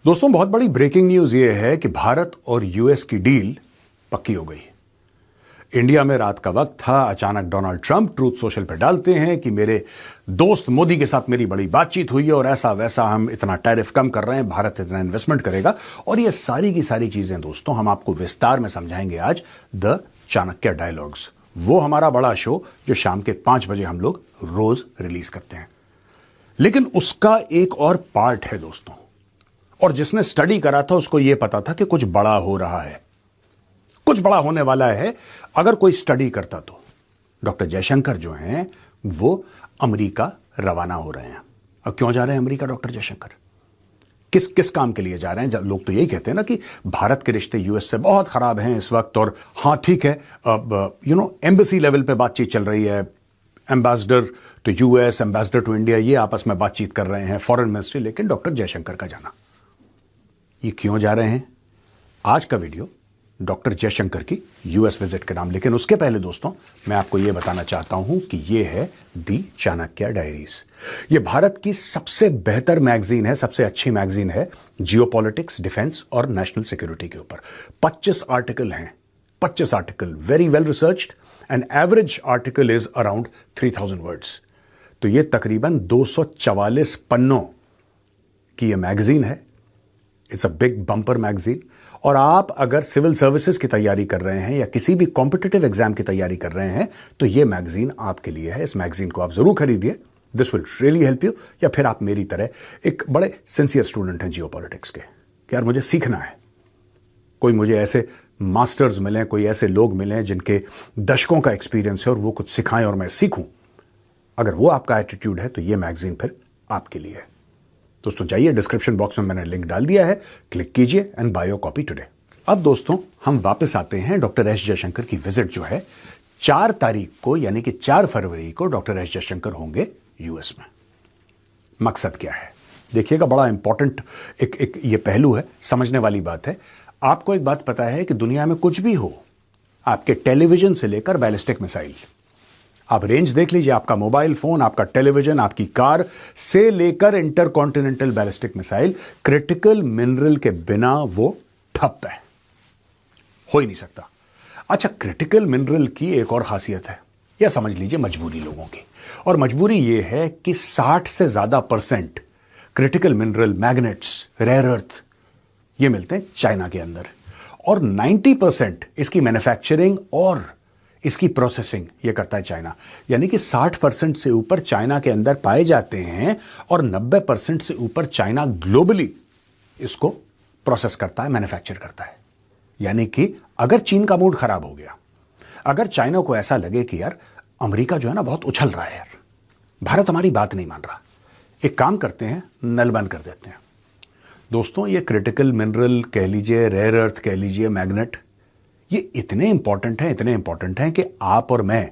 दोस्तों, बहुत बड़ी ब्रेकिंग न्यूज यह है कि भारत और यूएस की डील पक्की हो गई। इंडिया में रात का वक्त था, अचानक डोनाल्ड ट्रंप ट्रूथ सोशल पर डालते हैं कि मेरे दोस्त मोदी के साथ मेरी बड़ी बातचीत हुई है और ऐसा वैसा, हम इतना टैरिफ कम कर रहे हैं, भारत इतना इन्वेस्टमेंट करेगा। और ये सारी की सारी चीजें दोस्तों हम आपको विस्तार में समझाएंगे आज द चाणक्य डायलॉग्स, वो हमारा बड़ा शो जो शाम के 5 बजे हम लोग रोज रिलीज करते हैं। लेकिन उसका एक और पार्ट है दोस्तों, और जिसने स्टडी करा था उसको यह पता था कि कुछ बड़ा हो रहा है, कुछ बड़ा होने वाला है। अगर कोई स्टडी करता तो डॉक्टर जयशंकर जो हैं वो अमेरिका रवाना हो रहे हैं। और क्यों जा रहे हैं अमेरिका डॉक्टर जयशंकर? किस किस काम के लिए जा रहे हैं? लोग तो यही कहते हैं ना कि भारत के रिश्ते यूएस से बहुत खराब हैं इस वक्त, और हां ठीक है, अब एम्बेसी लेवल पे बातचीत चल रही है, ambassador to US, ambassador to India, ये आपस में बातचीत कर रहे हैं, फॉरेन मिनिस्ट्री। लेकिन डॉक्टर जयशंकर का जाना, ये क्यों जा रहे हैं? आज का वीडियो डॉक्टर जयशंकर की यूएस विजिट के नाम। लेकिन उसके पहले दोस्तों मैं आपको यह बताना चाहता हूं कि यह है दी चाणक्य डायरीज। यह भारत की सबसे बेहतर मैगजीन है, सबसे अच्छी मैगजीन है जियोपॉलिटिक्स, डिफेंस और नेशनल सिक्योरिटी के ऊपर। 25 आर्टिकल हैं, 25 article, very well researched, and average article is around 3000 words. तो यह तकरीबन 244 पन्नों की यह मैगजीन है। It's a big bumper magazine. और आप अगर सिविल सर्विसेज की तैयारी कर रहे हैं या किसी भी कॉम्पिटिटिव एग्जाम की तैयारी कर रहे हैं तो यह मैगजीन आपके लिए है। इस मैगजीन को आप जरूर खरीदिए, this will really help you. या फिर आप मेरी तरह एक बड़े सिंसियर स्टूडेंट हैं जियोपॉलिटिक्स के, कि यार मुझे सीखना है, कोई मुझे ऐसे मास्टर्स मिले, कोई ऐसे लोग मिले जिनके दशकों का एक्सपीरियंस है और वो कुछ सिखाएं और मैं सीखूं। अगर वो आपका एटीट्यूड है तो यह मैगजीन फिर आपके लिए है। दोस्तों जाइए, डिस्क्रिप्शन बॉक्स में मैंने लिंक डाल दिया है, क्लिक कीजिए and by your copy today. अब दोस्तों हम वापस आते हैं डॉक्टर एस जयशंकर की विजिट जो है 4 तारीख को, यानी कि 4 फरवरी को डॉक्टर एस जयशंकर होंगे यूएस में। मकसद क्या है देखिएगा, बड़ा इंपॉर्टेंट एक ये पहलू है, समझने वाली बात है। आपको एक बात पता है कि दुनिया में कुछ भी हो, आपके टेलीविजन से लेकर बैलिस्टिक मिसाइल, आप रेंज देख लीजिए, आपका मोबाइल फोन, आपका टेलीविजन, आपकी कार से लेकर intercontinental ballistic missile, critical mineral के बिना वो ठप है, हो ही नहीं सकता। अच्छा, क्रिटिकल मिनरल की एक और खासियत है, यह समझ लीजिए मजबूरी लोगों की, और मजबूरी यह है कि 60 से ज्यादा % critical mineral, magnets, rare earth, ये मिलते हैं चाइना के अंदर, और 90% इसकी मैन्युफैक्चरिंग और इसकी प्रोसेसिंग ये करता है चाइना। यानी कि 60% से ऊपर चाइना के अंदर पाए जाते हैं और 90% से ऊपर चाइना ग्लोबली इसको प्रोसेस करता है, मैन्युफैक्चर करता है। यानी कि अगर चीन का मूड खराब हो गया, अगर चाइना को ऐसा लगे कि यार अमेरिका जो है ना बहुत उछल रहा है, यार भारत हमारी बात नहीं मान रहा, एक काम करते हैं, नल बंद कर देते हैं। दोस्तों ये क्रिटिकल मिनरल कह लीजिए, रेयर अर्थ कह लीजिए, मैग्नेट, ये इतने इंपॉर्टेंट हैं कि आप और मैं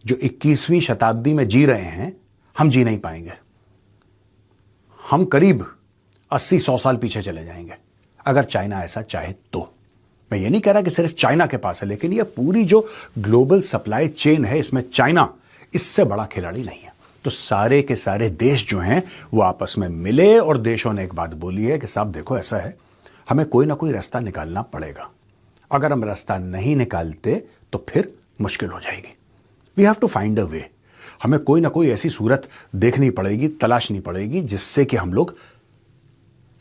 जो 21वीं शताब्दी में जी रहे हैं, हम जी नहीं पाएंगे। हम करीब 80-100 साल पीछे चले जाएंगे अगर चाइना ऐसा चाहे तो। मैं ये नहीं कह रहा कि सिर्फ चाइना के पास है, लेकिन ये पूरी जो ग्लोबल सप्लाई चेन है इसमें चाइना इससे बड़ा खिलाड़ी नहीं है। तो सारे के सारे देश जो हैं वो आपस में मिले और देशों ने एक बात बोली है कि साहब देखो ऐसा है, हमें कोई ना कोई रास्ता निकालना पड़ेगा। अगर हम रास्ता नहीं निकालते तो फिर मुश्किल हो जाएगी। We have to find a way. हमें कोई ना कोई ऐसी सूरत देखनी पड़ेगी, तलाशनी पड़ेगी, जिससे कि हम लोग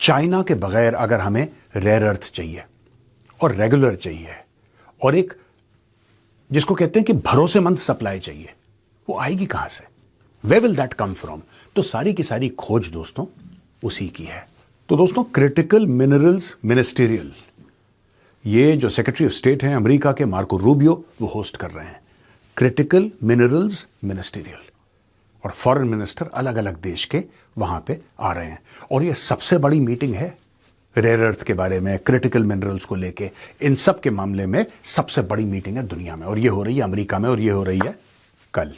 चाइना के बगैर, अगर हमें रेयर अर्थ चाहिए और रेगुलर चाहिए और एक जिसको कहते हैं कि भरोसेमंद सप्लाई चाहिए, वो आएगी कहां से? Where will that come from? तो सारी की सारी खोज दोस्तों उसी की है। तो दोस्तों क्रिटिकल मिनरल्स मिनिस्टीरियल, ये जो सेक्रेटरी ऑफ स्टेट हैं अमेरिका के, मार्को रूबियो, वो होस्ट कर रहे हैं क्रिटिकल मिनरल्स मिनिस्टीरियल, और फॉरेन मिनिस्टर अलग अलग देश के वहां पे आ रहे हैं। और ये सबसे बड़ी मीटिंग है रेयर अर्थ के बारे में, क्रिटिकल मिनरल्स को लेके, इन सब के मामले में सबसे बड़ी मीटिंग है दुनिया में, और ये हो रही है अमेरिका में, और ये हो रही है कल।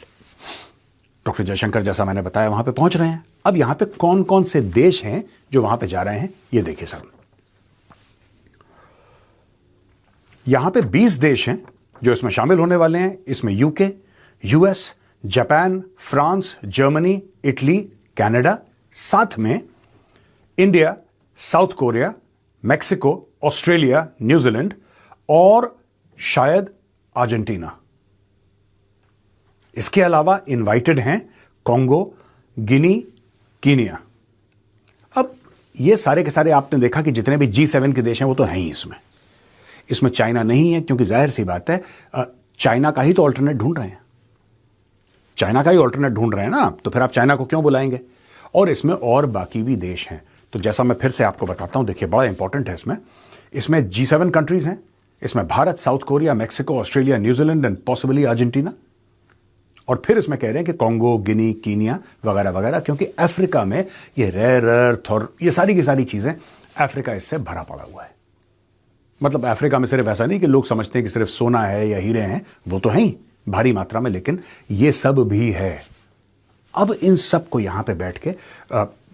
डॉक्टर जयशंकर जैसा मैंने बताया वहां पे पहुंच रहे हैं। अब यहां पे कौन कौन से देश हैं जो वहां पे जा रहे हैं, ये देखिए सर। यहां पे 20 देश हैं जो इसमें शामिल होने वाले हैं। इसमें UK, US, Japan, France, Germany, Italy, Canada, साथ में India, south Korea, Mexico, Australia, New Zealand और शायद अर्जेंटीना। इसके अलावा इनवाइटेड हैं कॉन्गो, गिनी, कीनिया। अब ये सारे के सारे आपने देखा कि जितने भी G7 के देश हैं वो तो हैं ही इसमें चाइना नहीं है, क्योंकि जाहिर सी बात है चाइना का ही तो ऑल्टरनेट ढूंढ रहे हैं। चाइना का ही ऑल्टरनेट ढूंढ रहे हैं ना, तो फिर आप चाइना को क्यों बुलाएंगे। और इसमें और बाकी भी देश हैं। तो जैसा मैं फिर से आपको बताता हूं, देखिए बड़ा इंपॉर्टेंट है इसमें G7 कंट्रीज हैं। इसमें Bharat, south Korea, Mexico, Australia, New Zealand and possibly Argentina. और फिर इसमें कह रहे हैं कि कॉन्गो, गिनी, कीनिया वगैरह वगैरह, क्योंकि अफ्रीका में ये रेयर अर्थ और ये सारी की सारी चीजें, अफ्रीका इससे भरा पड़ा हुआ है। मतलब अफ्रीका में सिर्फ ऐसा नहीं कि लोग समझते हैं कि सिर्फ सोना है या हीरे हैं, वो तो हैं ही भारी मात्रा में, लेकिन ये सब भी है। अब इन सब को यहां पे बैठ के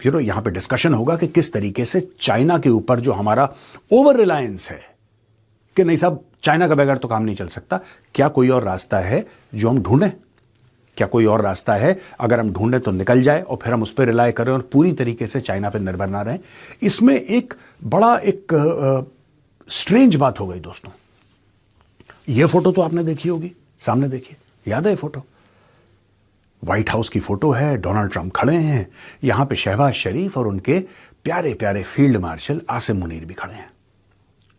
यहां पे डिस्कशन होगा कि किस तरीके से चाइना के ऊपर जो हमारा ओवर रिलायंस है कि नहीं साहब चाइना का बगैर तो काम नहीं चल सकता, क्या कोई और रास्ता है जो हम ढूंढें? क्या कोई और रास्ता है अगर हम ढूंढें तो निकल जाए और फिर हम उस पर रिलाय करें और पूरी तरीके से चाइना पर निर्भर ना रहें? इसमें एक बड़ा स्ट्रेंज बात हो गई दोस्तों। यह फोटो तो आपने देखी होगी, सामने देखिए, याद है ये फोटो? व्हाइट हाउस की फोटो है, डोनाल्ड ट्रंप खड़े हैं, यहां पे शहबाज शरीफ और उनके प्यारे प्यारे फील्ड मार्शल आसिम मुनीर भी खड़े हैं।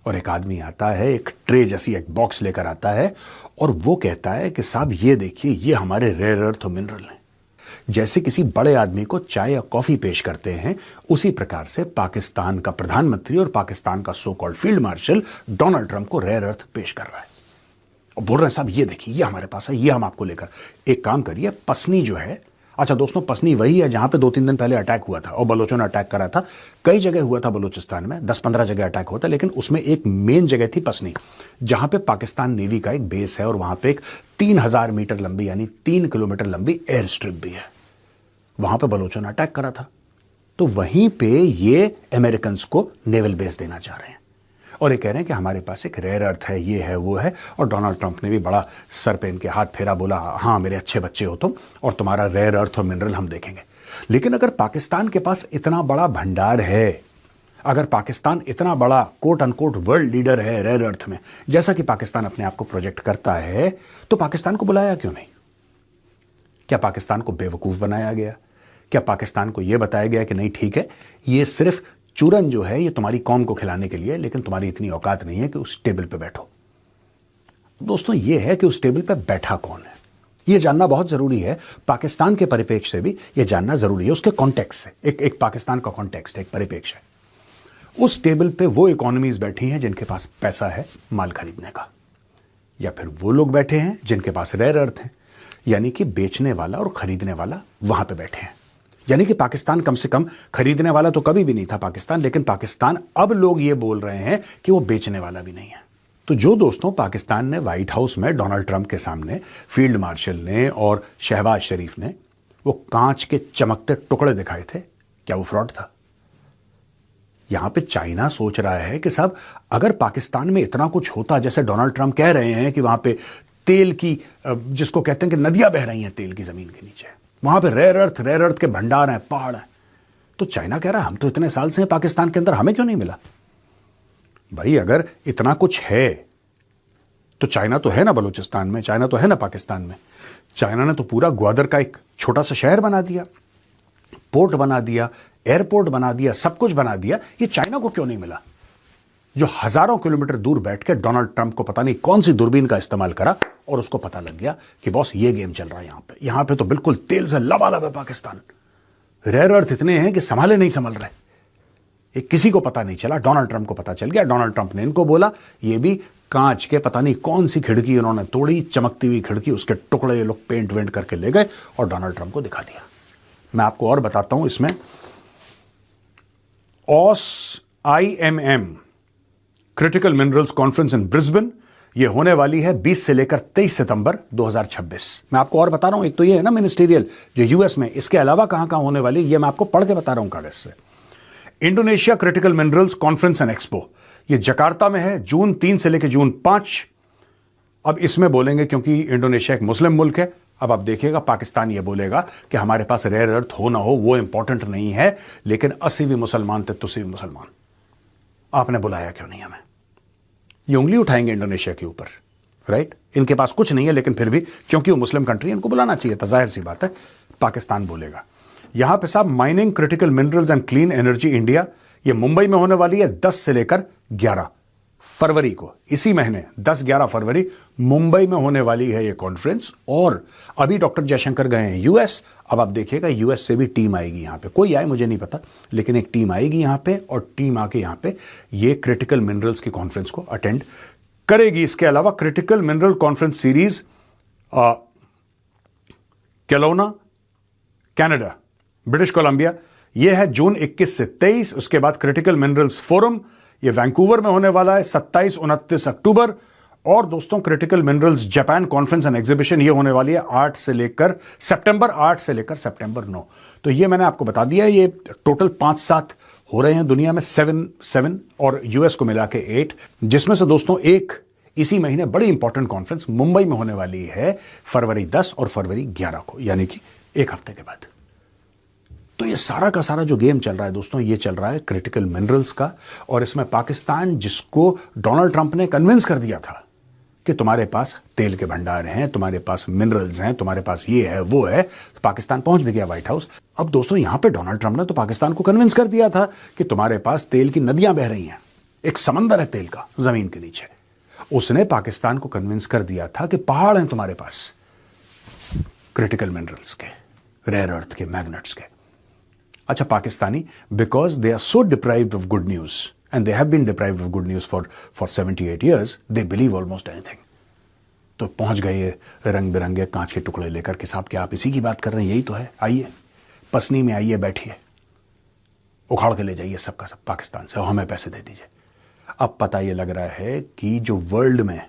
और एक आदमी आता है, एक ट्रे जैसी एक बॉक्स लेकर आता है और वो कहता है कि साहब ये देखिए, ये हमारे रेयर अर्थ और मिनरल हैं। जैसे किसी बड़े आदमी को चाय या कॉफी पेश करते हैं, उसी प्रकार से पाकिस्तान का प्रधानमंत्री और पाकिस्तान का so called field marshal Donald Trump को रेयर अर्थ पेश कर रहा है और बोल रहे हैं साहब ये देखिए, ये हमारे पास है, ये हम आपको लेकर। एक काम करिए, पसनी जो है, अच्छा दोस्तों पसनी वही है जहां पे 2-3 दिन पहले अटैक हुआ था और बलोचों ने अटैक करा था। कई जगह हुआ था बलूचिस्तान में, 10-15 जगह अटैक हुआ था, लेकिन उसमें एक मेन जगह थी पसनी, जहां पे पाकिस्तान नेवी का एक बेस है और वहां पे एक 3000 मीटर लंबी यानी 3 किलोमीटर लंबी एयर स्ट्रिप भी है। वहां पे बलोचों ने अटैक करा था, तो वहीं पे ये अमेरिकन को नेवल बेस देना चाह रहे हैं और ये कह रहे हैं कि हमारे पास एक रेयर अर्थ है, ये है, वो है। और डोनाल्ड ट्रंप ने भी बड़ा सर पे इनके हाथ फेरा, बोला हाँ मेरे अच्छे बच्चे हो तुम और तुम्हारा रेयर अर्थ और मिनरल हम देखेंगे। लेकिन अगर पाकिस्तान के पास इतना बड़ा भंडार है, अगर पाकिस्तान इतना बड़ा कोट अनकोट वर्ल्ड लीडर है रेयर अर्थ में, जैसा कि पाकिस्तान अपने आप को प्रोजेक्ट करता है, तो पाकिस्तान को बुलाया क्यों नहीं? क्या पाकिस्तान को बेवकूफ बनाया गया? क्या पाकिस्तान को यह बताया गया कि नहीं ठीक है, ये सिर्फ चूरन जो है ये तुम्हारी कौम को खिलाने के लिए, लेकिन तुम्हारी इतनी औकात नहीं है कि उस टेबल पे बैठो? दोस्तों ये है कि उस टेबल पे बैठा कौन है, ये जानना बहुत जरूरी है। पाकिस्तान के परिप्रेक्ष्य से भी ये जानना जरूरी है, उसके कॉन्टेक्स्ट से। एक पाकिस्तान का कॉन्टेक्स्ट, एक परिप्रेक्ष्य है। उस टेबल पे वो इकोनॉमीज बैठी हैं जिनके पास पैसा है माल खरीदने का, या फिर वो लोग बैठे हैं जिनके पास रेयर अर्थ है, यानी कि बेचने वाला और खरीदने वाला वहां पे बैठे हैं। यानी कि पाकिस्तान कम से कम, खरीदने वाला तो कभी भी नहीं था पाकिस्तान, लेकिन पाकिस्तान अब लोग ये बोल रहे हैं कि वो बेचने वाला भी नहीं है। तो जो दोस्तों पाकिस्तान ने व्हाइट हाउस में डोनाल्ड ट्रंप के सामने फील्ड मार्शल ने और शहबाज शरीफ ने वो कांच के चमकते टुकड़े दिखाए थे, क्या वो फ्रॉड था? यहां पे चाइना सोच रहा है कि साहब अगर पाकिस्तान में इतना कुछ होता, जैसे डोनाल्ड ट्रंप कह रहे हैं कि वहां पे तेल की, जिसको कहते हैं कि नदियां बह रही हैं तेल की जमीन के नीचे, वहां पे रेयर अर्थ के भंडार हैं, पहाड़ हैं, तो चाइना कह रहा है हम तो इतने साल से हैं पाकिस्तान के अंदर, हमें क्यों नहीं मिला? भाई अगर इतना कुछ है तो चाइना तो है ना बलूचिस्तान में, चाइना तो है ना पाकिस्तान में। चाइना ने तो पूरा ग्वादर का एक छोटा सा शहर बना दिया, पोर्ट बना दिया, एयरपोर्ट बना दिया, सब कुछ बना दिया। ये चाइना को क्यों नहीं मिला, जो हजारों किलोमीटर दूर बैठ के डोनाल्ड ट्रंप को पता नहीं कौन सी दूरबीन का इस्तेमाल करा और उसको पता लग गया कि बॉस ये गेम चल रहा है यहां पे तो बिल्कुल तेल से लबालब है पाकिस्तान, रेयर अर्थ इतने हैं कि संभाले नहीं संभल रहे। ये किसी को पता नहीं चला, डोनाल्ड ट्रंप को पता चल गया। डोनाल्ड ट्रंप ने इनको बोला, ये भी कांच के पता नहीं कौन सी खिड़की उन्होंने तोड़ी, चमकती हुई खिड़की, उसके टुकड़े ये लोग पेंट वेंट करके ले गए और डोनाल्ड ट्रंप को दिखा दिया। मैं आपको और बताता हूं, इसमें IMM critical minerals conference in Brisbane, ये होने वाली है 20 से लेकर 23 सितंबर 2026। मैं आपको और बता रहा हूं, एक तो ये है ना मिनिस्टीरियल जो यूएस में, इसके अलावा कहां कहां होने वाली, ये मैं आपको पढ़ के बता रहा हूं कागज से। Indonesia critical minerals conference and expo, ये जकार्ता में है, जून 3 से लेकर जून 5। अब इसमें बोलेंगे क्योंकि इंडोनेशिया एक मुस्लिम मुल्क है, अब आप देखिएगा पाकिस्तान ये बोलेगा कि हमारे पास रेयर अर्थ हो ना हो वो इंपॉर्टेंट नहीं है, लेकिन 80 भी मुसलमान थे, तुसी भी मुसलमान, आपने बुलाया क्यों नहीं हमें? ये उंगली उठाएंगे इंडोनेशिया के ऊपर, राइट? इनके पास कुछ नहीं है, लेकिन फिर भी क्योंकि वो मुस्लिम कंट्री है, इनको बुलाना चाहिए था, जाहिर सी बात है। पाकिस्तान बोलेगा यहां पे साहब mining critical minerals and clean energy India, ये मुंबई में होने वाली है 10 से लेकर 11 फरवरी को, इसी महीने 10-11 फरवरी मुंबई में होने वाली है ये कॉन्फ्रेंस। और अभी डॉक्टर जयशंकर गए हैं यूएस, अब आप देखिएगा यूएस से भी टीम आएगी यहां पे, कोई आए मुझे नहीं पता, लेकिन एक टीम आएगी यहां पे, और टीम आके यहां पे ये क्रिटिकल मिनरल्स की कॉन्फ्रेंस को अटेंड करेगी। इसके अलावा critical mineral conference series Kelowna, Canada, British Columbia, यह है जून 21 से 23। उसके बाद क्रिटिकल मिनरल्स फोरम, यह वैंकूवर में होने वाला है 27-29 अक्टूबर। और दोस्तों critical minerals Japan conference and exhibition, यह होने वाली है सितंबर 8 से लेकर सितंबर 9। तो यह मैंने आपको बता दिया, ये टोटल 5-7 हो रहे हैं दुनिया में, 7 और यूएस को मिला के 8, जिसमें से दोस्तों एक इसी महीने बड़ी इंपॉर्टेंट कॉन्फ्रेंस मुंबई में होने वाली है फरवरी 10 और फरवरी 11 को, यानी कि एक हफ्ते के बाद। तो ये सारा का सारा जो गेम चल रहा है दोस्तों, ये चल रहा है क्रिटिकल मिनरल्स का। और इसमें पाकिस्तान, जिसको डोनाल्ड ट्रंप ने कन्विंस कर दिया था कि तुम्हारे पास तेल के भंडार हैं, तुम्हारे पास मिनरल्स हैं, तुम्हारे पास ये है वो है, तो पाकिस्तान पहुंच भी गया व्हाइट हाउस। अब दोस्तों यहां पे डोनाल्ड ट्रंप ने तो पाकिस्तान को कन्विंस कर दिया था कि तुम्हारे पास तेल की नदियां बह रही हैं, एक समंदर है तेल का जमीन के नीचे। उसने पाकिस्तान को कन्विंस कर दिया था कि पहाड़ हैं तुम्हारे पास क्रिटिकल मिनरल्स के, रेयर अर्थ के, मैग्नेट्स के। अच्छा, Pakistani, because they are so deprived of good news, and they have been deprived of good news for 78 years, they believe almost anything. तो पहुंच गए ये रंग बिरंगे कांच के टुकड़े लेकर कि साहब क्या आप इसी की बात कर रहे हैं? यही तो है, आइए पसनी में आइए, बैठिए, उखाड़ के ले जाइए सबका सब पाकिस्तान से और हमें पैसे दे दीजिए। अब पता ये लग रहा है कि जो वर्ल्ड में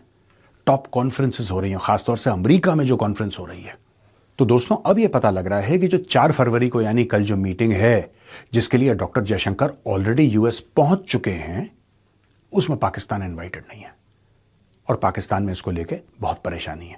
टॉप कॉन्फ्रेंसेस हो रही हैं, खासतौर से अमेरिका में जो कॉन्फ्रेंस हो रही है, तो दोस्तों अब यह पता लग रहा है कि जो 4 फरवरी को, यानी कल जो मीटिंग है जिसके लिए डॉक्टर जयशंकर ऑलरेडी यूएस पहुंच चुके हैं, उसमें पाकिस्तान इनवाइटेड नहीं है। और पाकिस्तान में इसको लेके बहुत परेशानी है।